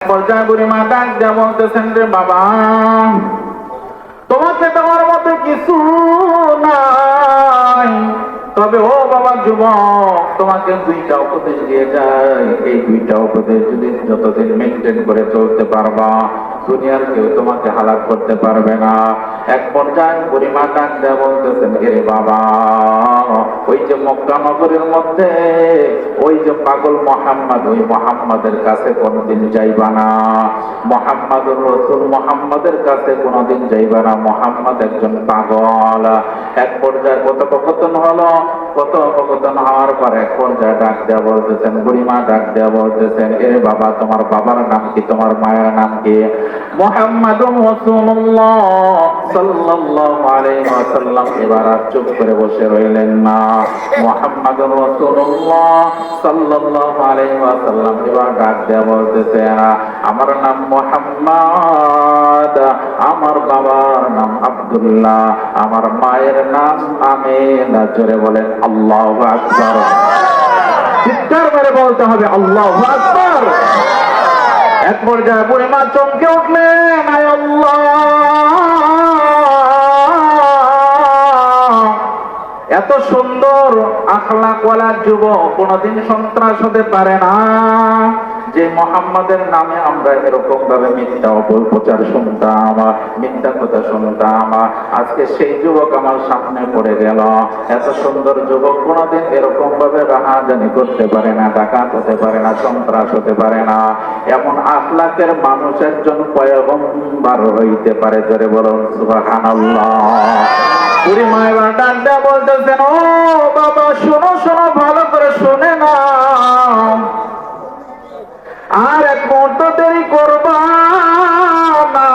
পর্যায়ে বুড়িমা ডাক দেয়া বলতেছেন, রে বাবা, তোমাকে দেওয়ার মতো কিছু নাই, তবে ও বাবা যুবক, তোমাকে দুইটা উপদেশ দিয়ে যায়। এই দুইটা উপদেশ যদি যতদিন মেনটেন করে চলতে পারবা, দুনিয়ার কেউ তোমাকে হালাক করতে পারবে না। এক পর্যায়ে বুড়িমা ডাক দেয়া বলতেছেন, রে বাবা, ওই যে মক্কা নগরের মধ্যে ওই যে পাগল মোহাম্মদ, ওই মোহাম্মদের কাছে কোনোদিন যাইবা না। মোহাম্মদুর রাসূল মোহাম্মদের কাছে কোনোদিন যাইবা না। মোহাম্মদ একজন পাগল। এক পর্যায়ে কথোপকথন হলো। কথোপকথন হওয়ার পর এক পর্যায়ে ডাক দেয়া বলতেছেন, বুড়িমা ডাক দেয়া বলতেছেন, এ বাবা, তোমার বাবার নাম কি, তোমার মায়ের নাম কি? মুহাম্মাদুর রাসূলুল্লাহ সাল্লাল্লাহু আলাইহি ওয়াসাল্লাম এবার আর চুপ করে বসে রইলেন না। মুহাম্মাদুর রাসূলুল্লাহ সাল্লাল্লাহু আলাইহি ওয়াসাল্লাম এবার ডাক দেয়া বলতেছেন, আমার নাম মুহাম্মদ, আমার বাবার নাম আব্দুল্লাহ, আমার মায়ের নাম আমিনা। জোরে বলেন আল্লাহু আকবার। চিৎকার করে বলতে হবে আল্লাহু আকবার। এক পর্যায়ে বুড়িমা চমকে উঠলেন, আয় আল্লাহ, এত সুন্দর আখলাকওয়ালা যুবক কোনদিন সন্ত্রাস হতে পারে না। যে মোহাম্মদের নামে আমরা এরকম ভাবে মিথ্যা অপপ্রচার শুনতাম, মিথ্যা কথা শুনতাম, আজকে সেই যুবক আমার সামনে পড়ে গেল। এত সুন্দর যুবক কোনদিন এরকম ভাবে রাহাজানি করতে পারে না, ডাকাত হতে পারে না, সন্ত্রাস হতে পারে না। এমন আখলাকের মানুষ একজন পয়গম্বর হইতে পারে। জোরে বলুন সুবহানাল্লাহ। বুড়িমা এবার ডাক দেয়া বলতেছেন, ও বাবা, শোনো শোনো, ভালো করে শুনে না, আর এক মুহূর্ত দেরি করবা না।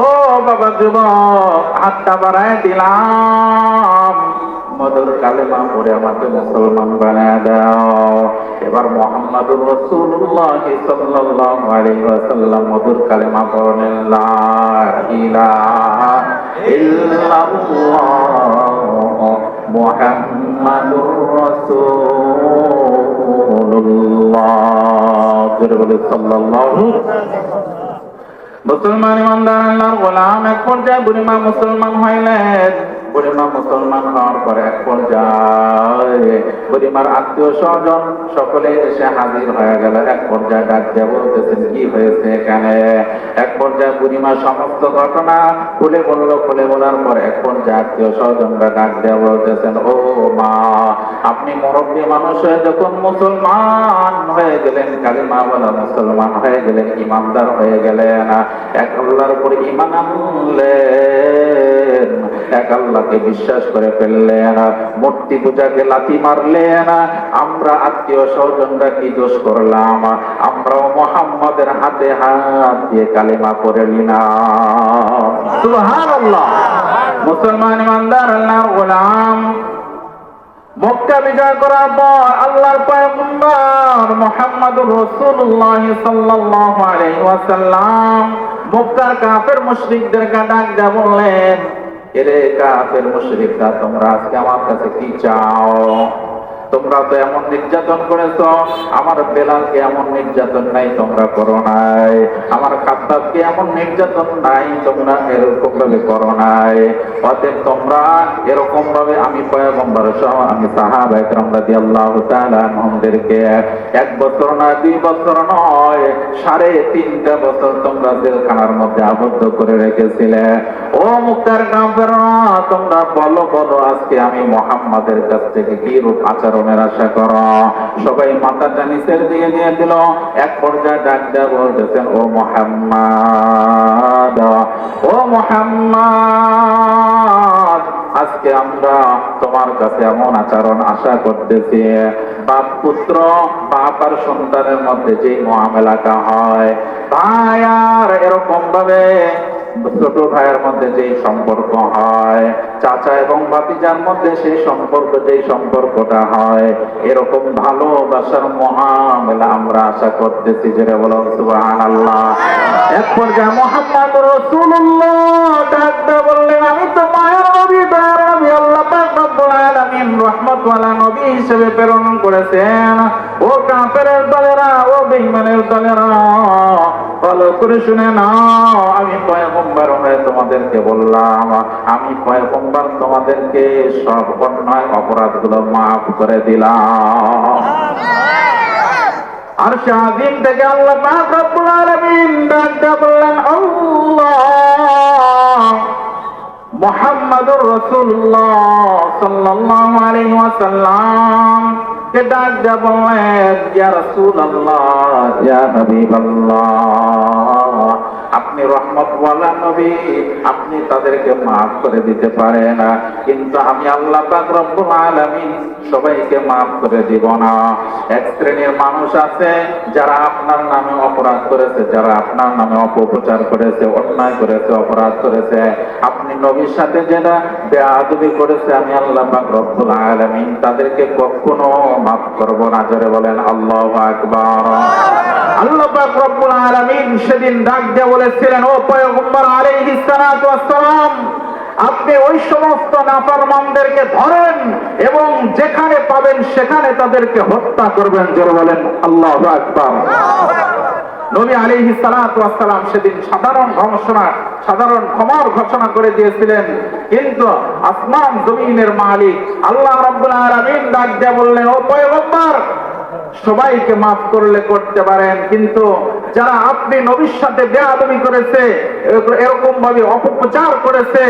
ও বাবা যুবক, হাতটা বাড়ায় দিলাম, মধুর কালেমা পড়ে আমাকে মুসলমান বানায় দাও। এবার মুহাম্মাদুর রাসূলুল্লাহ সাল্লাল্লাহু আলাইহি ওয়াসাল্লাম মধুর কালেমা পড়লেন, লা ইলাহা ইল্লাল্লাহ মুহাম্মাদুর রাসূলুল্লাহ। জোরে বলে সাল্লাল্লাহু। মুসলমান ইমানদার আল্লাহর গোলাম। এক পর্যায়ে বুড়িমা মুসলমান হইলেন। বুড়িমা মুসলমান হওয়ার পরে এক পর্যায়ে বুড়িমার আত্মীয় স্বজন সকলে এসে হাজির হয়ে গেল। এক পর্যায়ে ডাক দিয়ে বলতেছেন, কি হয়েছে এখানে? এক পর্যায়ে বুড়িমা সমস্ত ঘটনা খুলে বলল। খুলে বলার পর এক পর্যায়ে আত্মীয় স্বজনরা ডাক দিয়ে বলতেছেন, ও মা, আপনি মুরব্বী মানুষ হয়ে যখন মুসলমান হয়ে গেলেন, কালিমা বলা মুসলমান হয়ে গেলেন, ইমানদার হয়ে গেলেন, এক আল্লাহর উপরে ঈমান আনলেন, এক আল্লাহকে বিশ্বাস করে ফেললেন, মূর্তি পূজাকে লাথি মারলেন, আমরা আত্মীয় স্বজনরা কি দোষ করলাম? আমরাও মুহাম্মদের হাতে হাত দিয়ে কালিমা পড়ে নিলাম। সুবহানাল্লাহ। মুসলমান ইমানদার আল্লাহর গোলাম। মক্কা বিজয় করার পর আল্লাহর পয়গম্বর মুহাম্মদুর রাসূলুল্লাহ সাল্লাল্লাহু আলাইহি ওয়াসাল্লাম মক্কার কাফের মুশরিকদেরকে ডাক দিয়ে বললেন, এরে কাফের মুশরিকরা, তোমরা আজকে আমার কাছে কি চাও? তোমরা তো এমন নির্যাতন করেছো, আমার বেলালকে এমন নির্যাতন নাই তোমরা করো নাই, আমার খাত্তাবকে এমন নির্যাতন নাই তোমরা এরকম ভাবে করো নাই। অতএব তোমরা এরকম ভাবে আমি পয়গম্বর সহ আমি সাহাবা একরাম রাদিয়াল্লাহু তাআলা আনহুমদেরকে 1 বছর না 2 বছর নয়, 3.5 বছর তোমরা জেলখানার মধ্যে আবদ্ধ করে রেখেছিলে। ও মক্কার কাফেররা, তোমরা বলো বলো আজকে আমি মুহাম্মাদের কাছ থেকে কি রূপ আচরণের আশা করো? সবাই মাথাটা নিচের দিকে দিয়ে দিল। এক পর্যায়ে ডাক দেয়া বলতেছেন, ও মুহাম্মদ, ও মুহাম্মদ, আজকে আমরা তোমার কাছে এমন আচরণ আশা করতেছি, বাপ পুত্র, বাপ আর সন্তানের মধ্যে যে মুআমালাটা হয়, ভাই আর এরকম ভাবে ছোট ভাইয়ের মধ্যে যেই সম্পর্ক হয়, চাচা এবং ভাতিজার মধ্যে সেই সম্পর্ক, যেই সম্পর্কটা হয়, এরকম ভালোবাসার মুআমালা আমরা আশা করতেছি। যেটা বলো সুবহানাল্লাহ। এক পর্যায়ে মুহাম্মদুর রাসূলুল্লাহ ডাকতে বললেন, আমি তো মায়ের নবী, দয়ার নবী, আল্লাহ পাক রব্বুল আলামিন রহমত ওয়ালা নবী হিসেবে প্রেরণ করেছেন। ও ও কাফেরের দলেরা, ও বেঈমানের দলেরা, ভালো করে শুনে নাও, আমি পয়গম্বর হয়ে তোমাদেরকে বললাম, আমি পয়গম্বর তোমাদেরকে সব অন্যায় অপরাধগুলো মাফ করে দিলাম। আর শাহিন থেকে আল্লাহ পাক রব্বুল আলামিন ডাক দিয়ে বললেন, আল্লাহ মুহাম্মাদুর রাসূলুল্লাহ সাল্লাল্লাহু আলাইহি ওয়াসাল্লাম কে ডাক দিয়ে বললেন, ইয়া রাসূলুল্লাহ, ইয়া হাবিবাল্লাহ, আপনি রহমতওয়ালা নবী, আপনি তাদেরকে মাফ করে দিতে পারেন, কিন্তু আমি আল্লাহ পাক রব্বুল আলামিন সবাইকে মাফ করে দিব না। এক শ্রেণীর মানুষ আছে যারা আপনার নামে অপরাধ করেছে, যারা আপনার নামে অপপ্রচার করেছে, অন্যায় করেছে, অপরাধ করেছে, আপনি নবীর সাথে যেটা বেয়াদবি করেছে, আমি আল্লাহ পাক রব্বুল আলামিন তাদেরকে কখনো মাফ করব না। জোরে বলেন আল্লাহু আকবার। আল্লাহ পাক রব্বুল আলামিন সেদিন ডাক দিয়ে বলেছিলেন, ও পয়গম্বর আলাইহিস সালাতু ওয়াস সালাম, আপনি ওই সমস্ত নাফরমানদেরকে ধরেন এবং যেখানে পাবেন সেখানে তাদেরকে হত্যা করবেন। জোরে বলেন আল্লাহু আকবার। নবী আলাইহিস সালাতু ওয়াস সালাম সেদিন সাধারণ ক্ষমার ঘোষণা করে দিয়েছিলেন, কিন্তু আসমান জমিনের মালিক আল্লাহ রাব্বুল আলামিন ডাক দিয়ে বললেন, ও পয়গম্বর, সবাইকে মাফ করলে করতে পারেন, কিন্তু যারা আপনি নবীর সাথে বেয়াদবি করেছে, এরকম ভাবে অপপ্রচার করেছে,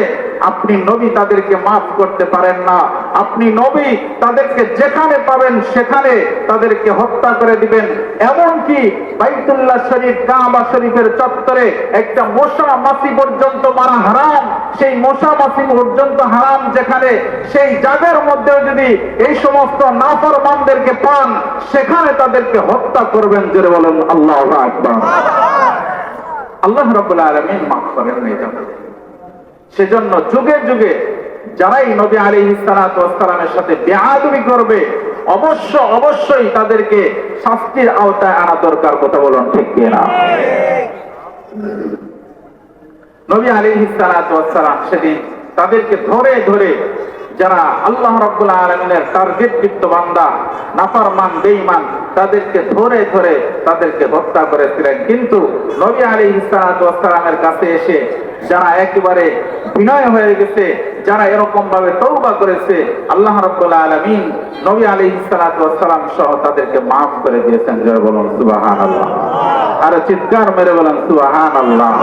আপনি নবী তাদেরকে মাফ করতে পারেন না। আপনি নবী তাদেরকে যেখানে পাবেন সেখানে তাদেরকে হত্যা করে দিবেন। এমনকি বাইতুল্লাহ শরীফ, কাবা শরীফের চত্বরে একটা মশা মাছি পর্যন্ত মারা হারাম। সেই মশা মাছি পর্যন্ত হারাম যেখানে, সেই জায়গার মধ্যে যদি এই সমস্ত নাফরমানদেরকে পান সেখানে তাদেরকে হত্যা করবেন। জোরে বলেন আল্লাহু আকবার। আল্লাহ রাব্বুল আলামিন মাফ করেন না এটা। সেজন্য যুগে যুগে যারাই নবী আলাইহিস সালাতু ওয়াস সালামের সাথে বেয়াদবি করবে অবশ্যই তাদেরকে শাস্তির আওতায় আনা দরকার। কথা বলুন ঠিক কিনা? নবী আলাইহিস সালাতু ওয়াস সালাম সেদিন তাদেরকে ধরে ধরে, যারা আল্লাহ রাব্বুল আলামিনের টার্গেটযুক্ত বান্দা, নাফরমান, বেঈমান, তাদেরকে ধরে ধরে তাদেরকে হত্যা করেছিলেন। কিন্তু নবী আলাইহিস সালাতু ওয়াস সালামের কাছে এসে যারা একেবারে বিনয় হয়ে গেছে, যারা এরকম ভাবে তওবা করেছে, আল্লাহ রাব্বুল আলামিন নবী আলাইহিস সালাতু ওয়াস সালাম সহ তাদেরকে মাফ করে দিয়েছেন। জয় বলুন সুবহানাল্লাহ। আর চিৎকার মেরে বলেন সুবহানাল্লাহ।